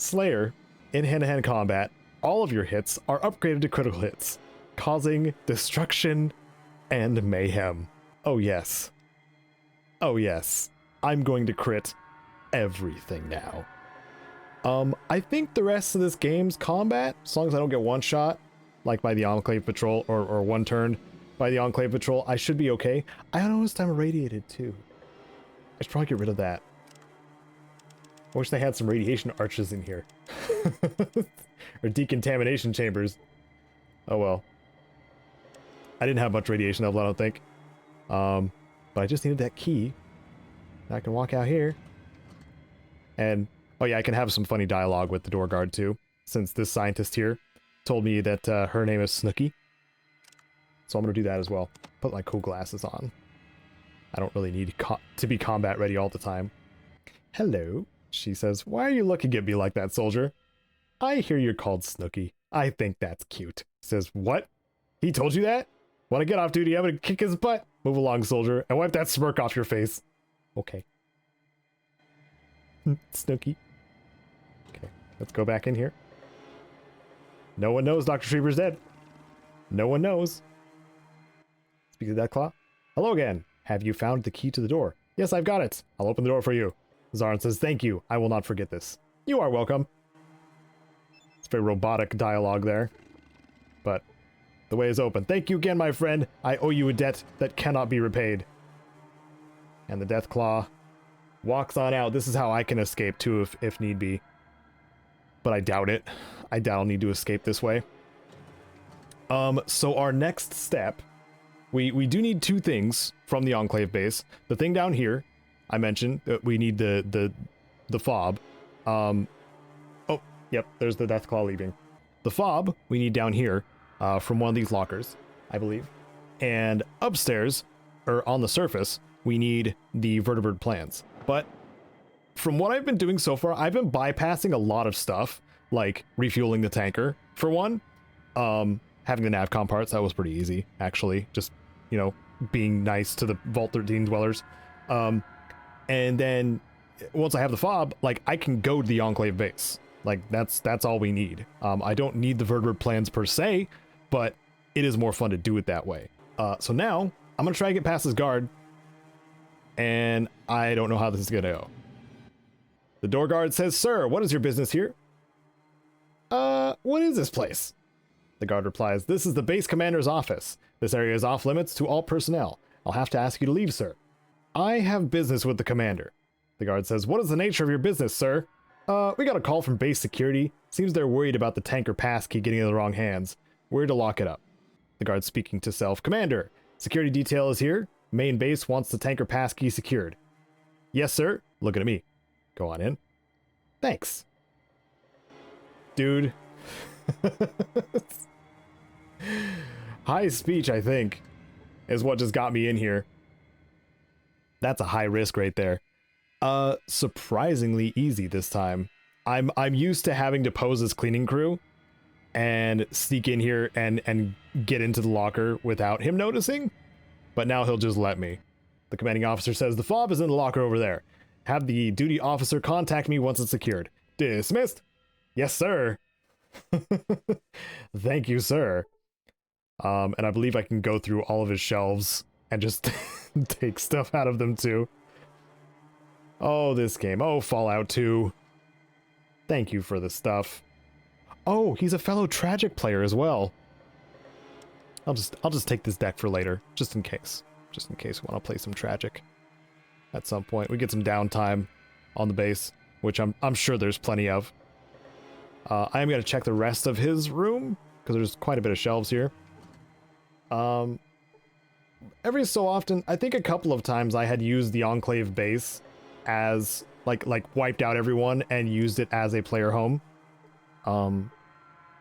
Slayer, in hand-to-hand combat, all of your hits are upgraded to critical hits, causing destruction and mayhem. Oh yes. Oh yes. I'm going to crit everything now. I think the rest of this game's combat, as long as I don't get one shot, like by the Enclave Patrol, or one turn by the Enclave Patrol, I should be okay. I noticed I'm irradiated too. I should probably get rid of that. I wish they had some radiation arches in here. Or decontamination chambers. Oh well. I didn't have much radiation level, I don't think. But I just needed that key. I can walk out here. And, oh yeah, I can have some funny dialogue with the door guard too, since this scientist here told me that her name is Snooky. So I'm going to do that as well. Put my cool glasses on. I don't really need to be combat ready all the time. Hello, she says. Why are you looking at me like that, soldier? I hear you're called Snooky. I think that's cute. Says, what? He told you that? When I get off duty, I'm going to kick his butt. Move along, soldier, and wipe that smirk off your face. Okay. Snooky. Okay, let's go back in here. No one knows Dr. Schreiber's dead. No one knows. Speak to that claw. Hello again. Have you found the key to the door? Yes, I've got it. I'll open the door for you. Zarin says, thank you. I will not forget this. You are welcome. It's very robotic dialogue there. But the way is open. Thank you again, my friend. I owe you a debt that cannot be repaid. And the Deathclaw walks on out. This is how I can escape too, if need be. But I doubt it. I doubt I'll need to escape this way. So our next step, we do need two things from the Enclave base. The thing down here, I mentioned that we need the fob. Oh, yep, there's the Deathclaw leaving. The fob we need down here from one of these lockers, I believe. And upstairs, or on the surface, we need the vertibird plans. But from what I've been doing so far, I've been bypassing a lot of stuff, like refueling the tanker, for one. Having the navcom parts, that was pretty easy, actually. Just, you know, being nice to the Vault 13 dwellers. And then, once I have the fob, like, I can go to the Enclave base. Like, that's all we need. I don't need the vertibird plans per se, but it is more fun to do it that way. So now, I'm gonna try to get past this guard, and I don't know how this is gonna go. The door guard says, sir, what is your business here? What is this place? The guard replies, this is the base commander's office. This area is off limits to all personnel. I'll have to ask you to leave, sir. I have business with the commander. The guard says, what is the nature of your business, sir? We got a call from base security. Seems they're worried about the tanker passkey getting in the wrong hands. We're here to lock it up. The guard speaking to self, Commander, security detail is here. Main base wants the tanker passkey secured. Yes, sir. Looking at me. Go on in. Thanks. Dude. High speech, I think, is what just got me in here. That's a high risk right there. Surprisingly easy this time. I'm used to having to pose as cleaning crew and sneak in here and get into the locker without him noticing, but now he'll just let me. The commanding officer says the fob is in the locker over there. Have the duty officer contact me once it's secured. Dismissed. Yes, sir. Thank you, sir. And I believe I can go through all of his shelves and just take stuff out of them too. Oh, this game. Oh, Fallout 2. Thank you for the stuff. Oh, he's a fellow Tragic player as well. I'll just take this deck for later, just in case. Just in case we want to play some Tragic. At some point, we get some downtime on the base, which I'm sure there's plenty of. I am going to check the rest of his room, because there's quite a bit of shelves here. Every so often, I think a couple of times I had used the Enclave base as, like wiped out everyone and used it as a player home.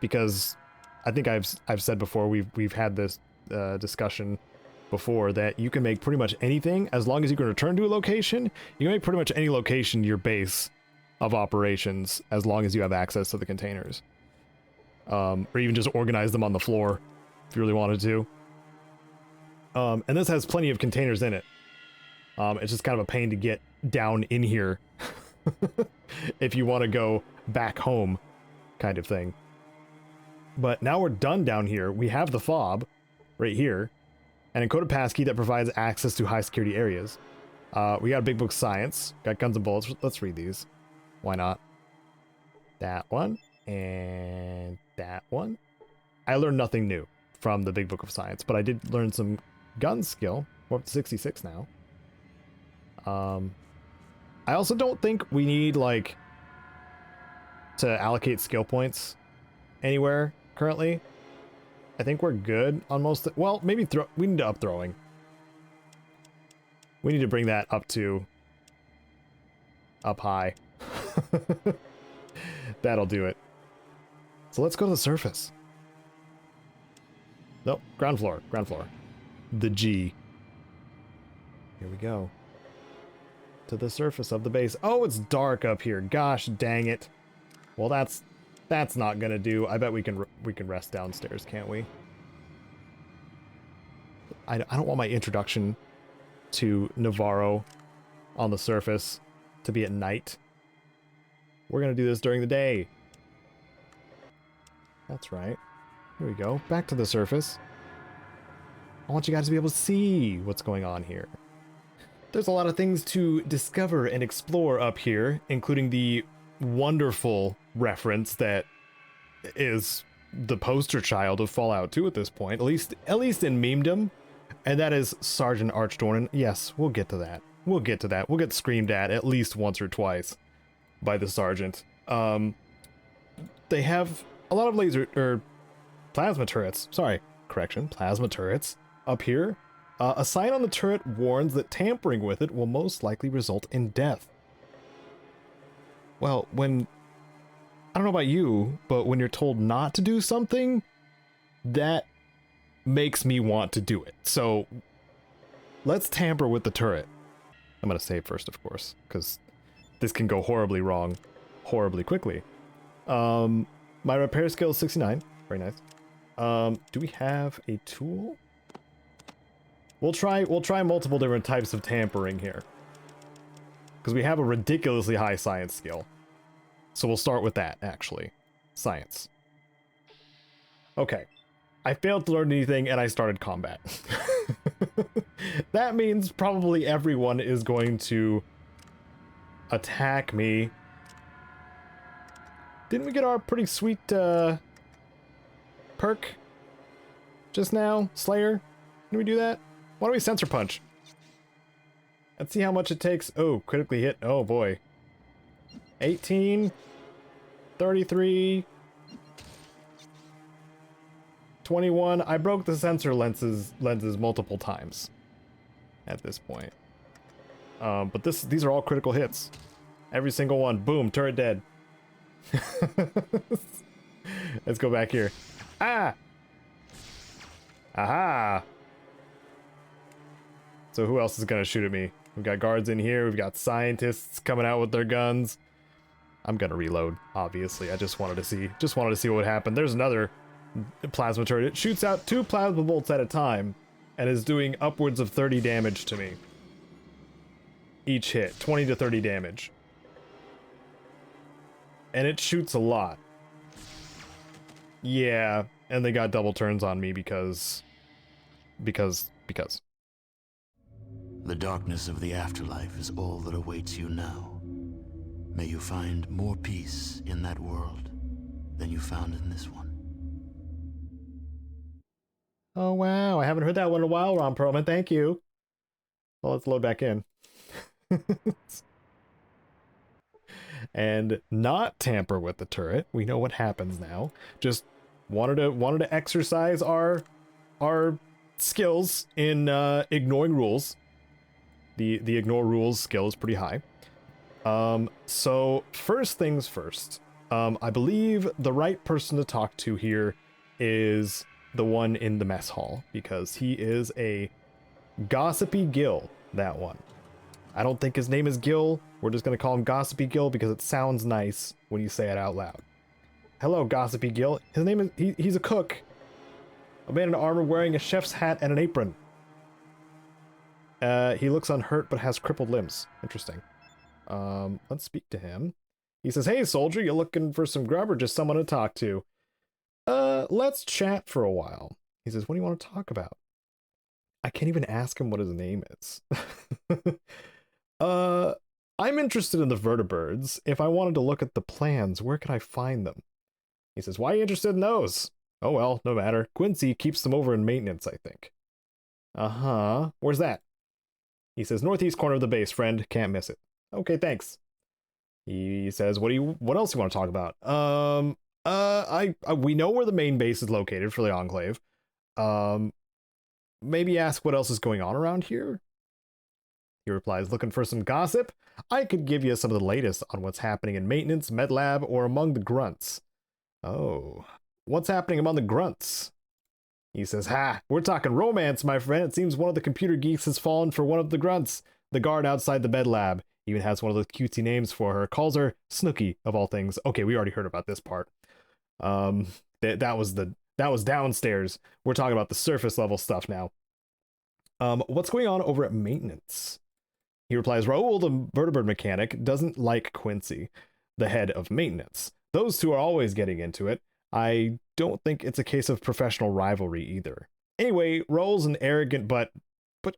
Because I think I've said before, we've had this discussion before, that you can make pretty much anything as long as you can return to a location. You can make pretty much any location your base of operations as long as you have access to the containers, or even just organize them on the floor if you really wanted to. And this has plenty of containers in it. It's just kind of a pain to get down in here if you want to go back home kind of thing. But now we're done down here. We have the fob right here, an encoded passkey that provides access to high security areas. We got a big book science, got guns and bullets. Let's read these. Why not? That one and that one. I learned nothing new from the big book of science, but I did learn some gun skill. We're up to 66 now. I also don't think we need like to allocate skill points anywhere currently. I think we're good on most. Well, maybe we need to up throwing. We need to bring that up high. That'll do it. So let's go to the surface. Nope, ground floor. The G. Here we go. To the surface of the base. Oh, it's dark up here. Gosh dang it. Well, that's not gonna do. I bet we can rest downstairs, can't we? I don't want my introduction to Navarro on the surface to be at night. We're gonna do this during the day. That's right. Here we go. Back to the surface. I want you guys to be able to see what's going on here. There's a lot of things to discover and explore up here, including the wonderful reference that is the poster child of Fallout 2 at this point, at least in memedom, and that is Sergeant Archdorn. Yes, we'll get to that. We'll get screamed at least once or twice by the sergeant. They have a lot of plasma turrets. Sorry, correction, plasma turrets up here. A sign on the turret warns that tampering with it will most likely result in death. Well, I don't know about you, but when you're told not to do something, that makes me want to do it. So let's tamper with the turret. I'm going to save first, of course, because this can go horribly wrong horribly quickly. My repair skill is 69. Very nice. Do we have a tool? We'll try multiple different types of tampering here, because we have a ridiculously high science skill. So we'll start with that, actually. Science. Okay. I failed to learn anything and I started combat. That means probably everyone is going to attack me. Didn't we get our pretty sweet perk just now? Slayer? Did we do that? Why don't we sensor punch? Let's see how much it takes. Oh, critically hit. Oh boy. 18, 33, 21. I broke the sensor lenses multiple times at this point. But these are all critical hits. Every single one. Boom, turret dead. Let's go back here. Ah! Aha! So who else is gonna shoot at me? We've got guards in here. We've got scientists coming out with their guns. I'm gonna reload, obviously. I just wanted to see what would happen. There's another plasma turret. It shoots out 2 plasma bolts at a time and is doing upwards of 30 damage to me. Each hit, 20 to 30 damage. And it shoots a lot. Yeah, and they got double turns on me because. The darkness of the afterlife is all that awaits you now. May you find more peace in that world than you found in this one. Oh wow, I haven't heard that one in a while, Ron Perlman. Thank you. Well, let's load back in. And not tamper with the turret. We know what happens now. Just wanted to exercise our skills in ignoring rules. The ignore rules skill is pretty high. So first things first. I believe the right person to talk to here is the one in the mess hall, because he is a gossipy Gil, that one. I don't think his name is Gil. We're just going to call him Gossipy Gil because it sounds nice when you say it out loud. Hello, Gossipy Gil. His name is... He's a cook. A man in armor wearing a chef's hat and an apron. He looks unhurt but has crippled limbs. Interesting. Let's speak to him. He says, hey, soldier, you looking for some grub or just someone to talk to? Let's chat for a while. He says, what do you want to talk about? I can't even ask him what his name is. I'm interested in the vertibirds. If I wanted to look at the plans, where could I find them? He says, why are you interested in those? Oh, well, no matter. Quincy keeps them over in maintenance, I think. Uh-huh. Where's that? He says, northeast corner of the base, friend. Can't miss it. Okay, thanks. He says, what else do you want to talk about? We know where the main base is located for the Enclave. Maybe ask what else is going on around here? He replies, looking for some gossip? I could give you some of the latest on what's happening in maintenance, med lab, or among the grunts. Oh, what's happening among the grunts? He says, ha, we're talking romance, my friend. It seems one of the computer geeks has fallen for one of the grunts. The guard outside the med lab even has one of those cutesy names for her. Calls her Snooky, of all things. Okay, we already heard about this part. That was downstairs. We're talking about the surface level stuff now. What's going on over at maintenance? He replies, Raoul, the vertibird mechanic, doesn't like Quincy, the head of maintenance. Those two are always getting into it. I don't think it's a case of professional rivalry either. Anyway, Raoul's an arrogant but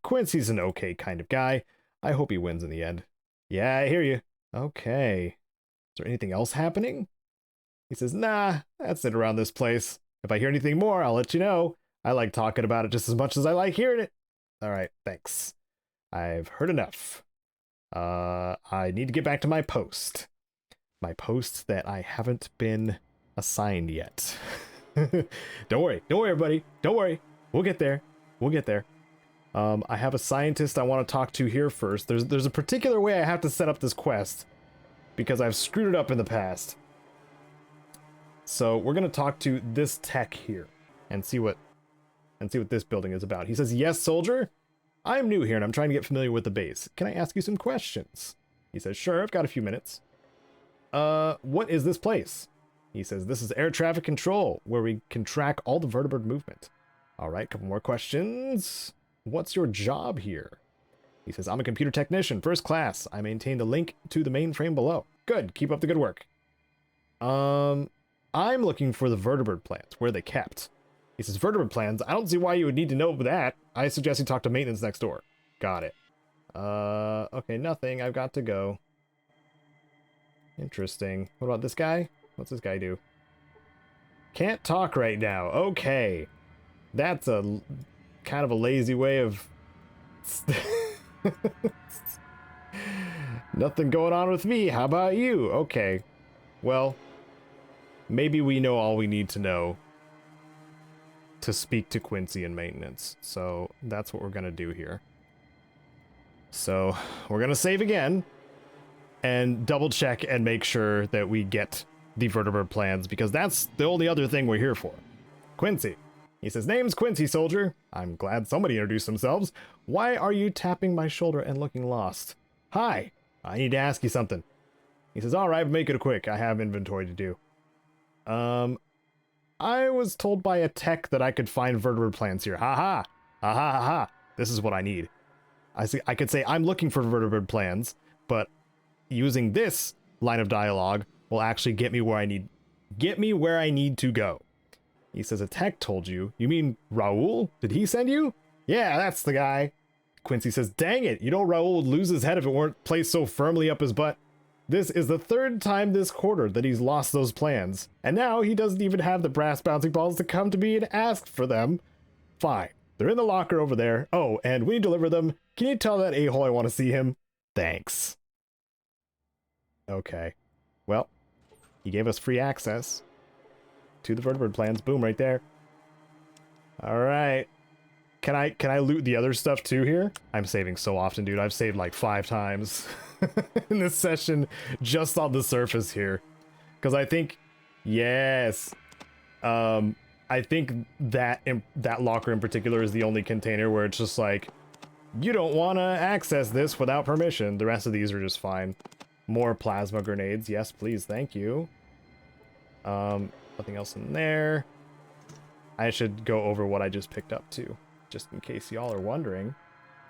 Quincy's an okay kind of guy. I hope he wins in the end. Yeah, I hear you. Okay. Is there anything else happening? He says, nah, that's it around this place. If I hear anything more, I'll let you know. I like talking about it just as much as I like hearing it. All right, thanks. I've heard enough. I need to get back to my post. My post that I haven't been assigned yet. Don't worry, everybody. Don't worry. We'll get there. I have a scientist I want to talk to here first. There's a particular way I have to set up this quest because I've screwed it up in the past. So we're gonna talk to this tech here and see what this building is about. He says, yes, soldier. I'm new here and I'm trying to get familiar with the base. Can I ask you some questions? He says, sure, I've got a few minutes. What is this place? He says, this is air traffic control, where we can track all the vertibird movement. All right, couple more questions. What's your job here? He says, I'm a computer technician, first class. I maintain the link to the mainframe below. Good, keep up the good work. I'm looking for the vertibird plans. Where are they kept? He says, vertibird plans? I don't see why you would need to know that. I suggest you talk to maintenance next door. Got it. Okay, nothing. I've got to go. Interesting. What about this guy? What's this guy do? Can't talk right now. Okay. That's a kind of a lazy way of... Nothing going on with me. How about you? Okay. Well, maybe we know all we need to know to speak to Quincy in maintenance. So that's what we're going to do here. So we're going to save again and double check and make sure that we get the vertibird plans, because that's the only other thing we're here for. Quincy. He says, name's Quincy, soldier. I'm glad somebody introduced themselves. Why are you tapping my shoulder and looking lost? Hi, I need to ask you something. He says, all right, make it quick. I have inventory to do. I was told by a tech that I could find vertibird plans here. Ha ha. Ha ha ha ha. This is what I need. I could say I'm looking for vertibird plans, but using this line of dialogue will actually get me where I need to go. He says, a tech told you? You mean Raoul? Did he send you? Yeah, that's the guy. Quincy says, dang it, you know Raoul would lose his head if it weren't placed so firmly up his butt. This is the third time this quarter that he's lost those plans. And now he doesn't even have the brass bouncing balls to come to me and ask for them. Fine. They're in the locker over there. Oh, and when you deliver them, can you tell that a-hole I want to see him? Thanks. Okay. Well, he gave us free access to the vertibird plans. Boom, right there. All right. Can I loot the other stuff too here? I'm saving so often, dude. I've saved like 5 times in this session just on the surface here. Because I think, yes. I think that locker in particular is the only container where it's just like, you don't want to access this without permission. The rest of these are just fine. More plasma grenades. Yes, please. Thank you. Nothing else in there. I should go over what I just picked up too, just in case y'all are wondering.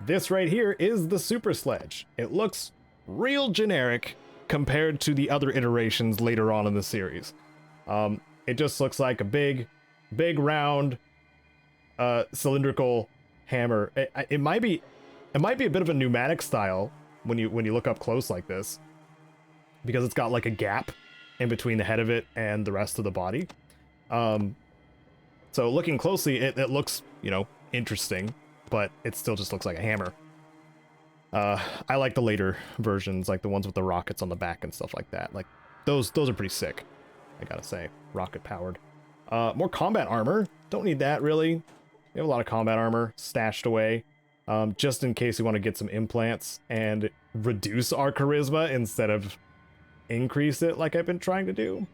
This right here is the super sledge. It looks real generic, compared to the other iterations later on in the series. It just looks like a big round cylindrical hammer. It might be a bit of a pneumatic style when you look up close like this, because it's got like a gap in between the head of it and the rest of the body. So looking closely, it looks, you know, interesting, but it still just looks like a hammer. I like the later versions, like the ones with the rockets on the back and stuff like that. Like those are pretty sick, I gotta say. Rocket powered. More combat armor. Don't need that really. We have a lot of combat armor stashed away, just in case we want to get some implants and reduce our charisma instead of increase it like I've been trying to do.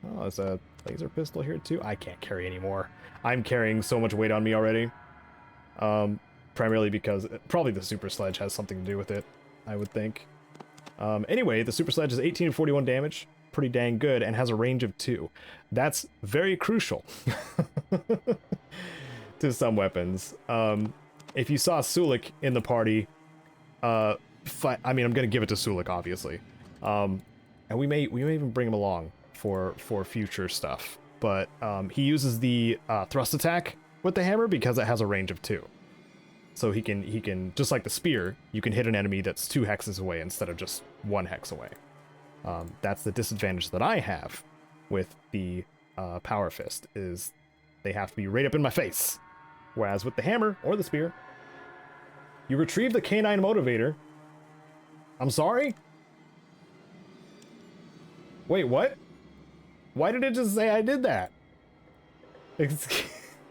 Oh, there's a laser pistol here too. I can't carry anymore. I'm carrying so much weight on me already. Primarily because probably the super sledge has something to do with it, I would think. Anyway, the super sledge is 18 and 41 damage. Pretty dang good, and has a range of 2. That's very crucial to some weapons. If you saw Sulik in the party, I mean, I'm gonna give it to Sulik, obviously. And we may even bring him along for future stuff. But he uses the thrust attack with the hammer because it has a range of 2. So he can, just like the spear, you can hit an enemy that's 2 hexes away instead of just 1 hex away. That's the disadvantage that I have with the power fist, is they have to be right up in my face. Whereas with the hammer or the spear, you retrieve the canine motivator. I'm sorry? Wait, what? Why did it just say I did that?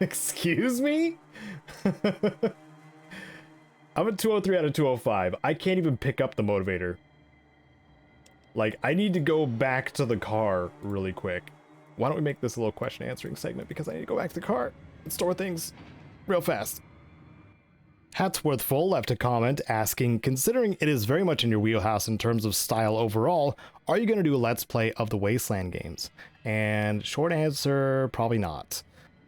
Excuse me? I'm at 203 out of 205. I can't even pick up the motivator. Like, I need to go back to the car really quick. Why don't we make this a little question answering segment, because I need to go back to the car and store things real fast. Hatsworthful left a comment asking, considering it is very much in your wheelhouse in terms of style overall, are you going to do a Let's Play of the Wasteland games? And short answer, probably not.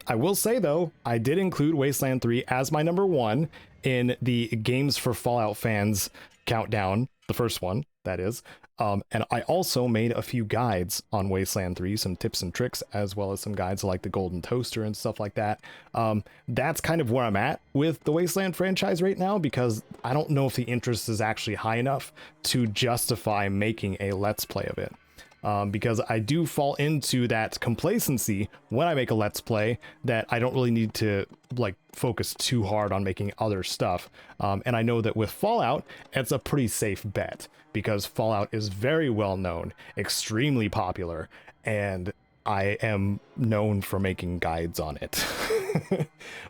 I will say though, I did include Wasteland 3 as my number 1 in the Games for Fallout Fans countdown, the first one, that is. And I also made a few guides on Wasteland 3, some tips and tricks, as well as some guides like the Golden Toaster and stuff like that. That's kind of where I'm at with the Wasteland franchise right now, because I don't know if the interest is actually high enough to justify making a Let's Play of it. Because I do fall into that complacency when I make a Let's Play that I don't really need to like focus too hard on making other stuff. And I know that with Fallout, it's a pretty safe bet because Fallout is very well known, extremely popular, and I am known for making guides on it.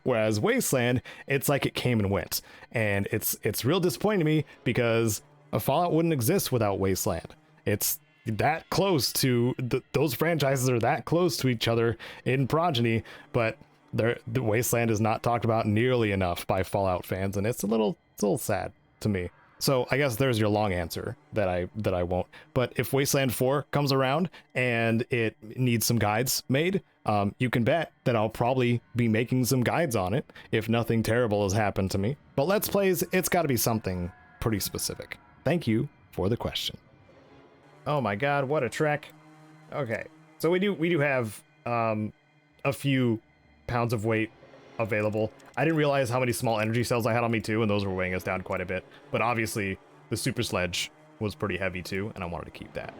Whereas Wasteland, it's like it came and went, and it's real disappointing to me because a Fallout wouldn't exist without Wasteland. It's that close to those franchises are that close to each other in progeny, but the Wasteland is not talked about nearly enough by Fallout fans, and it's a little sad to me. So I guess there's your long answer that I won't. But if Wasteland 4 comes around and it needs some guides made, you can bet that I'll probably be making some guides on it if nothing terrible has happened to me. But Let's Plays, it's got to be something pretty specific. Thank you for the question. Oh my god, what a trek. Okay, so we do have a few pounds of weight available. I didn't realize how many small energy cells I had on me too, and those were weighing us down quite a bit. But obviously, the super sledge was pretty heavy too, and I wanted to keep that.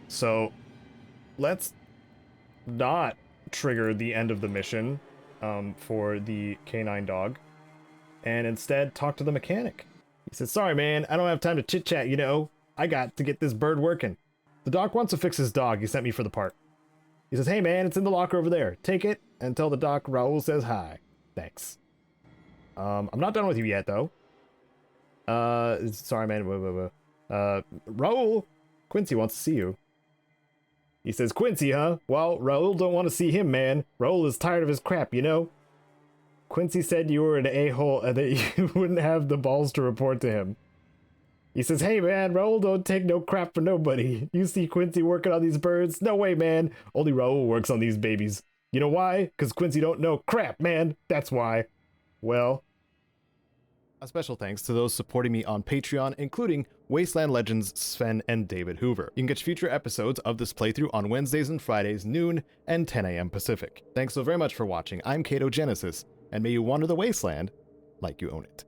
So let's not trigger the end of the mission for the canine dog, and instead talk to the mechanic. He said, sorry man, I don't have time to chit-chat, you know. I got to get this bird working. The doc wants to fix his dog. He sent me for the part. He says, hey man, it's in the locker over there. Take it and tell the doc Raul says hi. Thanks. I'm not done with you yet though. Sorry man. Raul, Quincy wants to see you. He says, Quincy, huh? Well, Raul don't want to see him, man. Raul is tired of his crap, you know? Quincy said you were an a-hole and that you wouldn't have the balls to report to him. He says, hey man, Raul don't take no crap for nobody. You see Quincy working on these birds? No way, man. Only Raul works on these babies. You know why? Because Quincy don't know crap, man. That's why. Well, A special thanks to those supporting me on Patreon, including Wasteland Legends Sven and David Hoover. You can catch future episodes of this playthrough on Wednesdays and Fridays, noon and 10 a.m. Pacific. Thanks so very much for watching. I'm Caedo Genesis, and may you wander the wasteland like you own it.